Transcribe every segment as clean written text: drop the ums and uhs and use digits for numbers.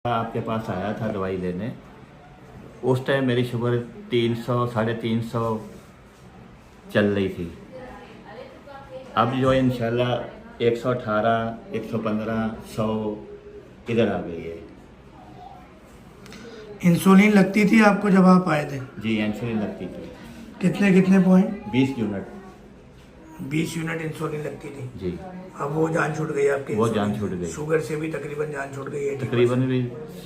आपके पास आया था दवाई लेने, उस टाइम मेरी शुगर 300 350 चल रही थी। अब जो इंशाल्लाह 118 115 100 इधर आ गई है। इंसुलिन लगती थी आपको जब आप आए थे? जी इंसुलिन लगती थी। कितने कितने पॉइंट? 20 यूनिट। 20 यूनिट इंसुलिन लगती थी। जी अब वो जान छूट गई आपकी? वो जान छूट गई। शुगर से भी तकरीबन जान छूट गई है? तकरीबन भी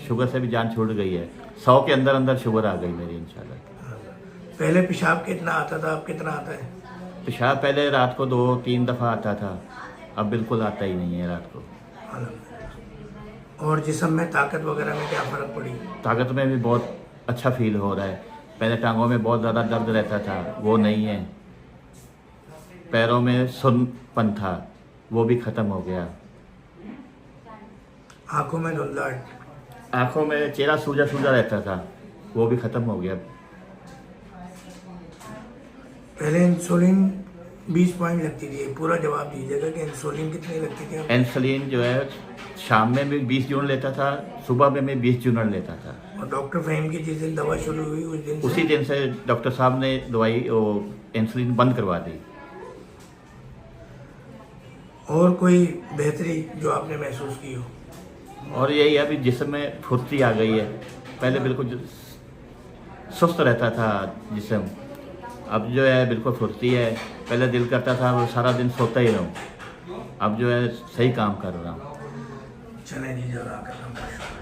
शुगर से भी जान छूट गई है। 100 के अंदर अंदर शुगर आ गई मेरी इंशाल्लाह। पहले पेशाब कितना आता था, अब कितना आता है? पेशाब पहले रात को 2-3 दफ़ा आता था, अब बिल्कुल आता ही नहीं है रात को। और जिस्म में ताकत वगैरह में क्या फ़र्क पड़ी? ताकत में भी बहुत अच्छा फील हो रहा है। पहले टांगों में बहुत ज़्यादा दर्द रहता था, वो नहीं है। पैरों में सुन्नपन था, वो भी ख़त्म हो गया। आंखों में धुंधलाहट? आंखों में चेहरा सूजा सूजा रहता था, वो भी ख़त्म हो गया। पहले इंसुलिन 20 पॉइंट लगती थी, पूरा जवाब दीजिएगा कि इंसुलिन कितनी लगती थी? इंसुलिन जो है शाम में भी 20 यूनिट लेता था, सुबह में भी 20 यूनिट लेता था। और डॉक्टर फहीम की जिस दिन दवा शुरू हुई उसी दिन से डॉक्टर साहब ने दवाई इंसुलिन बंद करवा दी। और कोई बेहतरी जो आपने महसूस की हो? और यही है अभी जिस्म में फुर्ती आ गई है। पहले बिल्कुल सुस्त रहता था जिस्म, अब जो है बिल्कुल फुर्ती है। पहले दिल करता था वो सारा दिन सोता ही रहूं, अब जो है सही काम कर रहा हूँ। चलें जी, जज़ाकल्लाह।